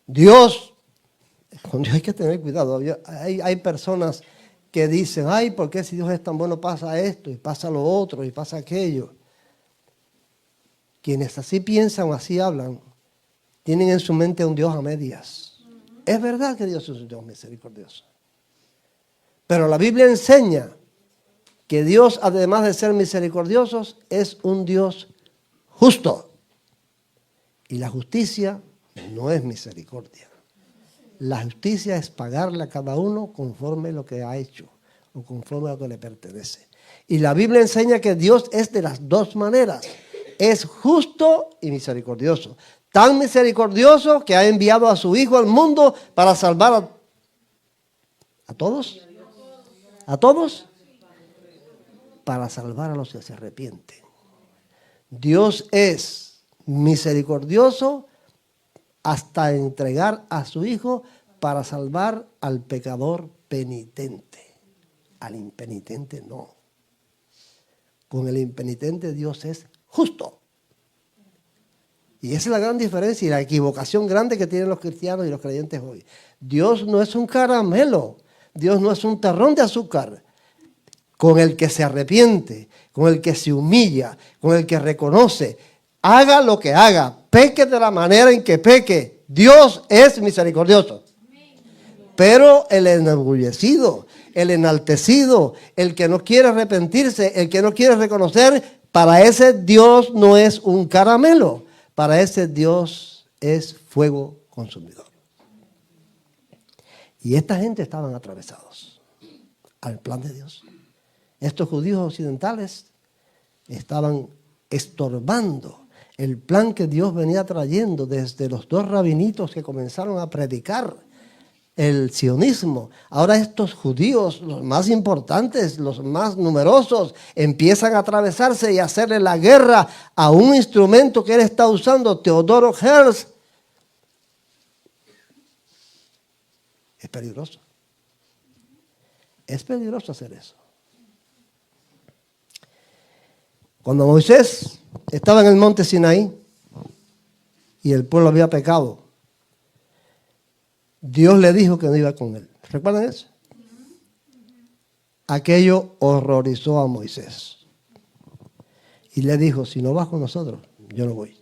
Dios, con Dios hay que tener cuidado. Hay personas que dicen, ay, ¿por qué si Dios es tan bueno pasa esto y pasa lo otro y pasa aquello? Quienes así piensan o así hablan, tienen en su mente un Dios a medias. Es verdad que Dios es un Dios misericordioso. Pero la Biblia enseña que Dios, además de ser misericordioso, es un Dios justo. Y la justicia no es misericordia. La justicia es pagarle a cada uno conforme lo que ha hecho o conforme a lo que le pertenece. Y la Biblia enseña que Dios es de las dos maneras. Es justo y misericordioso. Tan misericordioso que ha enviado a su Hijo al mundo para salvar a todos. ¿A todos? Para salvar a los que se arrepienten. Dios es misericordioso hasta entregar a su Hijo para salvar al pecador penitente. Al impenitente no. Con el impenitente Dios es justo. Y esa es la gran diferencia y la equivocación grande que tienen los cristianos y los creyentes hoy. Dios no es un caramelo. Dios no es un terrón de azúcar. Con el que se arrepiente, con el que se humilla, con el que reconoce, haga lo que haga, peque de la manera en que peque, Dios es misericordioso. Pero el enorgullecido, el enaltecido, el que no quiere arrepentirse, el que no quiere reconocer, para ese Dios no es un caramelo, para ese Dios es fuego consumidor. Y esta gente estaban atravesados al plan de Dios. Estos judíos occidentales estaban estorbando el plan que Dios venía trayendo desde los dos rabinitos que comenzaron a predicar el sionismo. Ahora estos judíos, los más importantes, los más numerosos, empiezan a atravesarse y a hacerle la guerra a un instrumento que él está usando, Teodoro Herzl. Es peligroso. Es peligroso hacer eso. Cuando Moisés estaba en el monte Sinaí y el pueblo había pecado, Dios le dijo que no iba con él. ¿Recuerdan eso? Aquello horrorizó a Moisés. Y le dijo, si no vas con nosotros, yo no voy.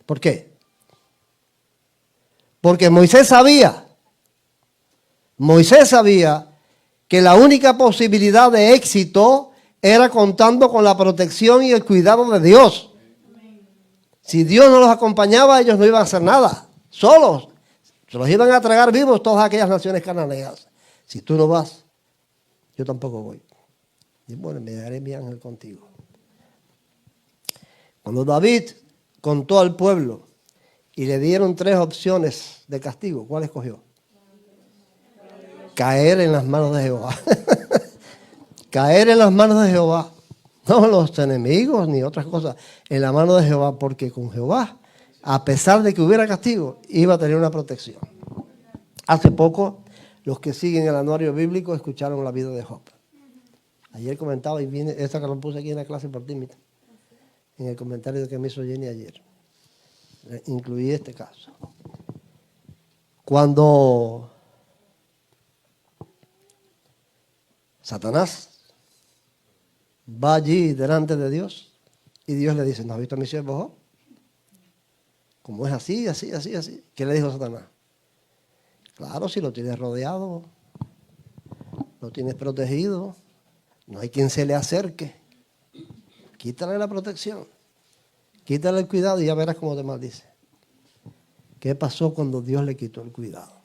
¿Por qué? Porque Moisés sabía que la única posibilidad de éxito era contando con la protección y el cuidado de Dios. Si Dios no los acompañaba, ellos no iban a hacer nada, solos. Se los iban a tragar vivos todas aquellas naciones cananeas. Si tú no vas, yo tampoco voy. Y bueno, me daré mi ángel contigo. Cuando David contó al pueblo y le dieron 3 opciones de castigo, ¿cuál escogió? Caer en las manos de Jehová. Caer en las manos de Jehová. No los enemigos ni otras cosas. En la mano de Jehová, porque con Jehová, a pesar de que hubiera castigo, iba a tener una protección. Hace poco, los que siguen el anuario bíblico escucharon la vida de Job. Ayer comentaba, y viene esta que lo puse aquí en la clase por tímida, en el comentario que me hizo Jenny ayer. Incluí este caso. Cuando Satanás va allí delante de Dios y Dios le dice, ¿no has visto a mi siervo Job? Como es así, así, así, así. ¿Qué le dijo Satanás? Claro, si lo tienes rodeado, lo tienes protegido, no hay quien se le acerque. Quítale la protección, quítale el cuidado y ya verás cómo te maldice. ¿Qué pasó cuando Dios le quitó el cuidado?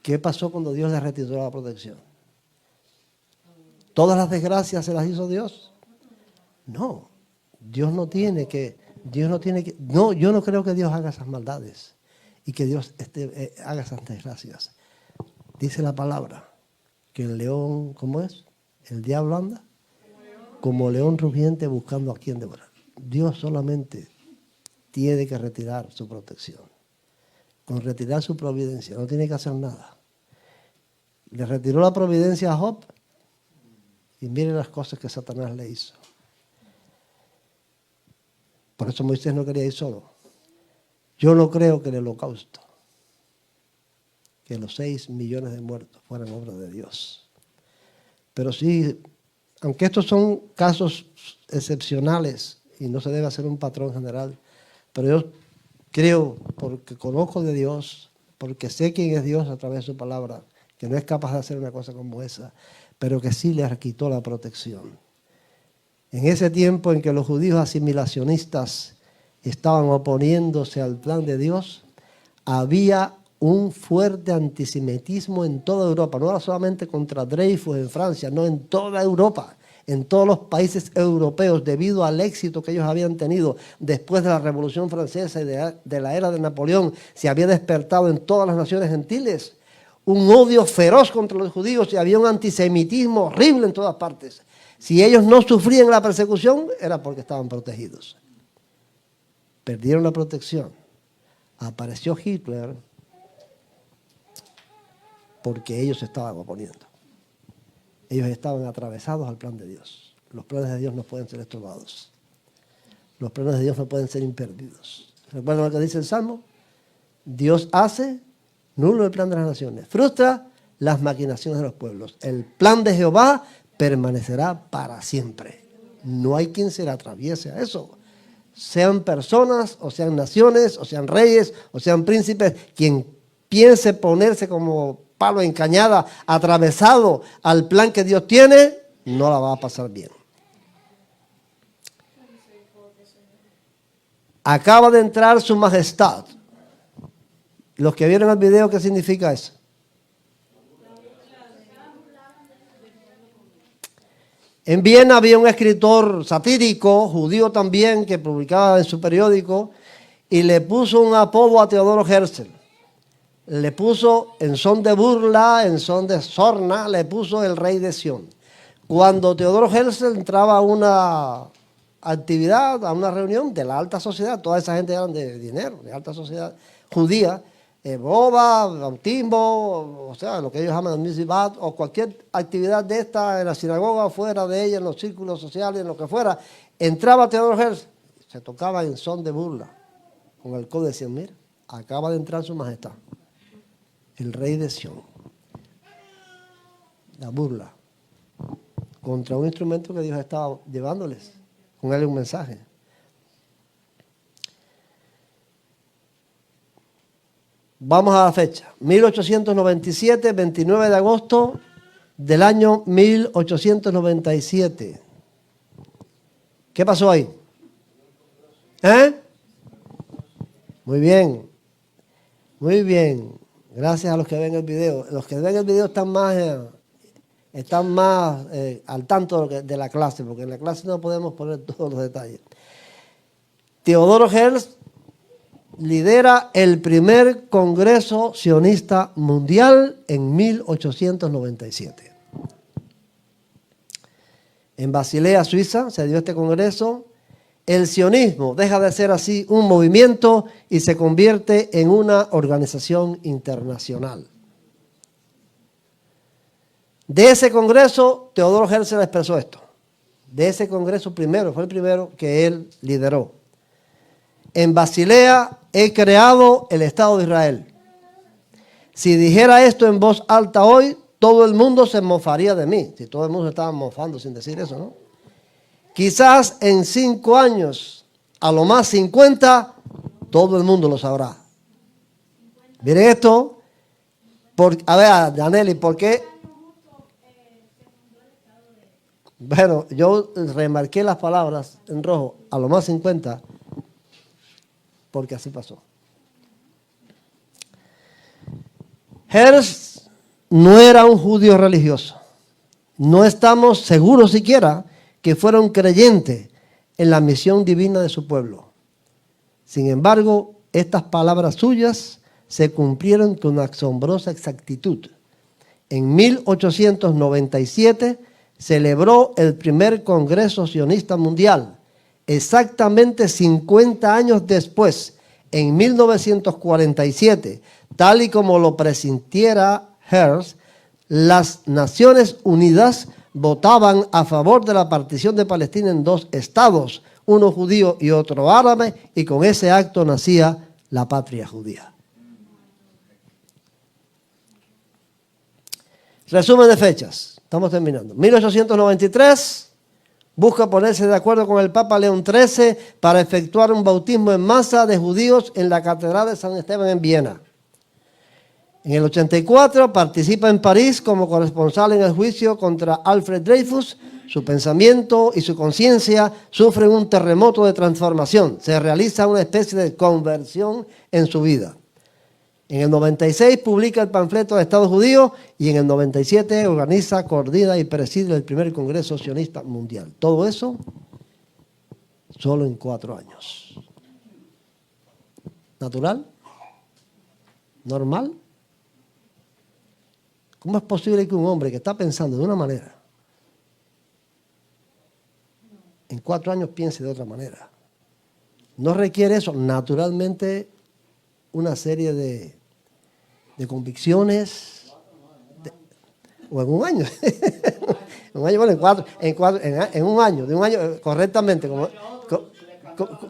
¿Qué pasó cuando Dios le retiró la protección? ¿Todas las desgracias se las hizo Dios? No. Yo no creo que Dios haga esas maldades y que Dios haga esas desgracias. Dice la palabra que el león, ¿cómo es? El diablo anda como león rugiente buscando a quien devorar. Dios solamente tiene que retirar su protección. Con retirar su providencia, no tiene que hacer nada. Le retiró la providencia a Job y miren las cosas que Satanás le hizo. Por eso Moisés no quería ir solo. Yo no creo que el holocausto, que los 6 millones de muertos fueran obra de Dios. Pero sí, aunque estos son casos excepcionales y no se debe hacer un patrón general, pero yo creo, porque conozco de Dios, porque sé quién es Dios a través de su palabra, que no es capaz de hacer una cosa como esa, pero que sí le quitó la protección. En ese tiempo en que los judíos asimilacionistas estaban oponiéndose al plan de Dios, había un fuerte antisemitismo en toda Europa, no era solamente contra Dreyfus en Francia, no, en toda Europa, en todos los países europeos, debido al éxito que ellos habían tenido después de la Revolución Francesa y de la era de Napoleón, se había despertado en todas las naciones gentiles un odio feroz contra los judíos y había un antisemitismo horrible en todas partes. Si ellos no sufrían la persecución, era porque estaban protegidos. Perdieron la protección. Apareció Hitler porque ellos se estaban oponiendo. Ellos estaban atravesados al plan de Dios. Los planes de Dios no pueden ser estorbados. Los planes de Dios no pueden ser impedidos. ¿Recuerdan lo que dice el Salmo? Dios hace nulo el plan de las naciones, frustra las maquinaciones de los pueblos. El plan de Jehová permanecerá para siempre. No hay quien se le atraviese a eso. Sean personas, o sean naciones, o sean reyes, o sean príncipes, quien piense ponerse como palo en cañada, atravesado al plan que Dios tiene, no la va a pasar bien. Acaba de entrar su majestad. Los que vieron el video, ¿qué significa eso? En Viena había un escritor satírico, judío también, que publicaba en su periódico y le puso un apodo a Teodoro Herzl. Le puso, en son de burla, en son de sorna, le puso el rey de Sión. Cuando Teodoro Herzl entraba a una actividad, a una reunión de la alta sociedad, toda esa gente eran de dinero, de alta sociedad judía, boda, bautismo, o sea, lo que ellos llaman el misibat, o cualquier actividad de esta en la sinagoga o fuera de ella, en los círculos sociales, en lo que fuera, entraba Teodoro Herzl, se tocaba en son de burla, con el codo decían, mira, acaba de entrar su majestad, el rey de Sión. La burla contra un instrumento que Dios estaba llevándoles, con él un mensaje. Vamos a la fecha, 1897, 29 de agosto del año 1897. ¿Qué pasó ahí? Muy bien, muy bien. Gracias a los que ven el video. Los que ven el video están más al tanto de la clase, porque en la clase no podemos poner todos los detalles. Teodoro Herzl lidera el primer Congreso Sionista Mundial en 1897. En Basilea, Suiza, se dio este congreso. El sionismo deja de ser así un movimiento y se convierte en una organización internacional. De ese congreso, Teodoro Herzl expresó esto. De ese congreso fue el primero que él lideró. En Basilea he creado el Estado de Israel. Si dijera esto en voz alta hoy, todo el mundo se mofaría de mí. Si todo el mundo estaba mofando sin decir eso, ¿no? Quizás en 5 años, a lo más 50, todo el mundo lo sabrá. Miren esto. A ver, Danelli, ¿por qué? Bueno, yo remarqué las palabras en rojo, a lo más 50, porque así pasó. Herz no era un judío religioso. No estamos seguros siquiera que fuera un creyente en la misión divina de su pueblo. Sin embargo, estas palabras suyas se cumplieron con asombrosa exactitud. En 1897 celebró el primer Congreso Sionista Mundial. Exactamente 50 años después, en 1947, tal y como lo presintiera Herz, las Naciones Unidas votaban a favor de la partición de Palestina en 2 estados, uno judío y otro árabe, y con ese acto nacía la patria judía. Resumen de fechas. Estamos terminando. 1893, busca ponerse de acuerdo con el Papa León XIII para efectuar un bautismo en masa de judíos en la Catedral de San Esteban en Viena. En el 84 participa en París como corresponsal en el juicio contra Alfred Dreyfus. Su pensamiento y su conciencia sufren un terremoto de transformación. Se realiza una especie de conversión en su vida. En el 96 publica el panfleto de Estado Judío y en el 97 organiza, coordina y preside el primer Congreso Sionista Mundial. Todo eso solo en 4 años. ¿Natural? ¿Normal? ¿Cómo es posible que un hombre que está pensando de una manera, en 4 años piense de otra manera? No requiere eso, naturalmente, una serie de convicciones, o en un año, en un año, correctamente,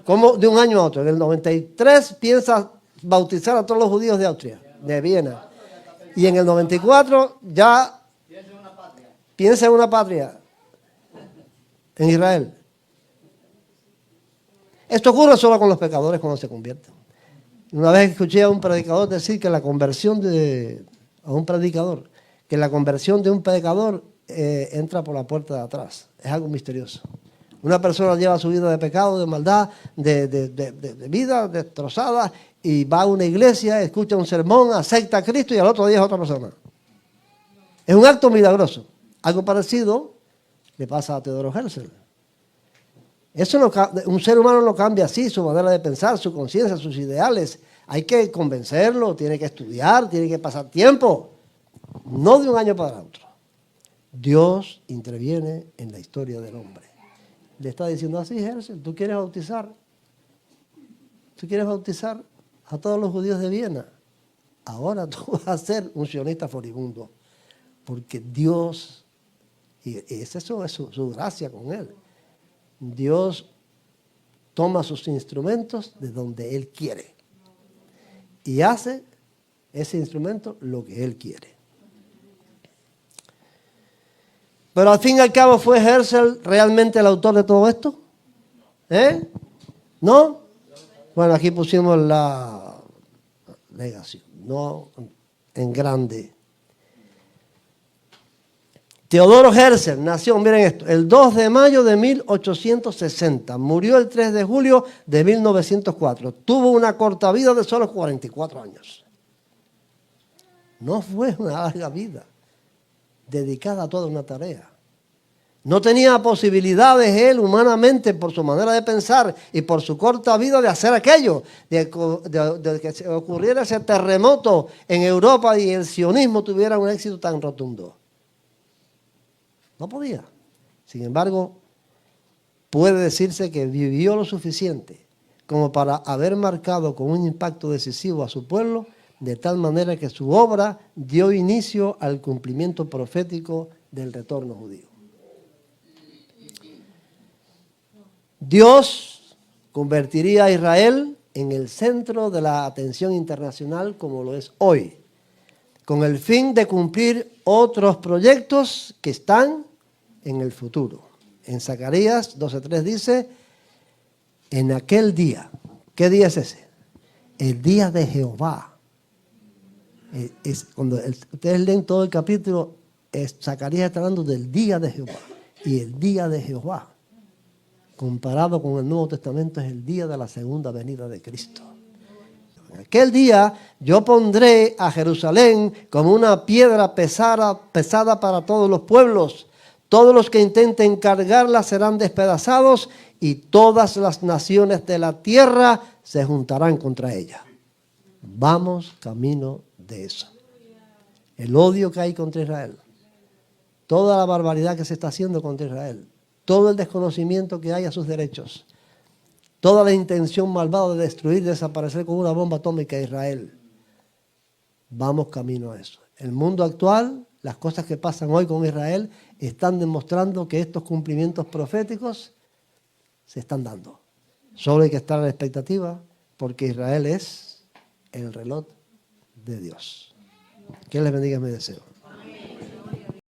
como de un año a otro. En el 93 piensa bautizar a todos los judíos de Austria, de Viena, y en el 94 ya piensa en una patria, en Israel. Esto ocurre solo con los pecadores cuando se convierten. Una vez escuché a un predicador decir que la conversión de un pecador entra por la puerta de atrás. Es algo misterioso. Una persona lleva su vida de pecado, de maldad, de vida destrozada, y va a una iglesia, escucha un sermón, acepta a Cristo y al otro día es otra persona. Es un acto milagroso. Algo parecido le pasa a Teodoro Herzl. Un ser humano no cambia así, su manera de pensar, su conciencia, sus ideales. Hay que convencerlo, tiene que estudiar, tiene que pasar tiempo. No de un año para otro. Dios interviene en la historia del hombre. Le está diciendo así, Herzl, ¿tú quieres bautizar? ¿Tú quieres bautizar a todos los judíos de Viena? Ahora tú vas a ser un sionista furibundo. Porque Dios, y es eso, es su gracia con él. Dios toma sus instrumentos de donde Él quiere y hace ese instrumento lo que Él quiere. Pero al fin y al cabo, ¿fue Herzl realmente el autor de todo esto? ¿No? Bueno, aquí pusimos la negación, no en grande. Teodoro Herzl nació, miren esto, el 2 de mayo de 1860. Murió el 3 de julio de 1904. Tuvo una corta vida de solo 44 años. No fue una larga vida dedicada a toda una tarea. No tenía posibilidades él humanamente, por su manera de pensar y por su corta vida, de hacer aquello, de que se ocurriera ese terremoto en Europa y el sionismo tuviera un éxito tan rotundo. No podía. Sin embargo, puede decirse que vivió lo suficiente como para haber marcado con un impacto decisivo a su pueblo, de tal manera que su obra dio inicio al cumplimiento profético del retorno judío. Dios convertiría a Israel en el centro de la atención internacional como lo es hoy, con el fin de cumplir otros proyectos que están en el futuro. En Zacarías 12:3 dice, en aquel día, ¿qué día es ese? El día de Jehová. Cuando ustedes leen todo el capítulo, Zacarías está hablando del día de Jehová. Y el día de Jehová, comparado con el Nuevo Testamento, es el día de la segunda venida de Cristo. En aquel día yo pondré a Jerusalén como una piedra pesada para todos los pueblos. Todos los que intenten cargarla serán despedazados y todas las naciones de la tierra se juntarán contra ella. Vamos camino de eso. El odio que hay contra Israel, toda la barbaridad que se está haciendo contra Israel, todo el desconocimiento que hay a sus derechos, toda la intención malvada de destruir, desaparecer con una bomba atómica a Israel. Vamos camino a eso. El mundo actual, las cosas que pasan hoy con Israel, están demostrando que estos cumplimientos proféticos se están dando. Solo hay que estar a la expectativa, porque Israel es el reloj de Dios. Que les bendiga mi deseo.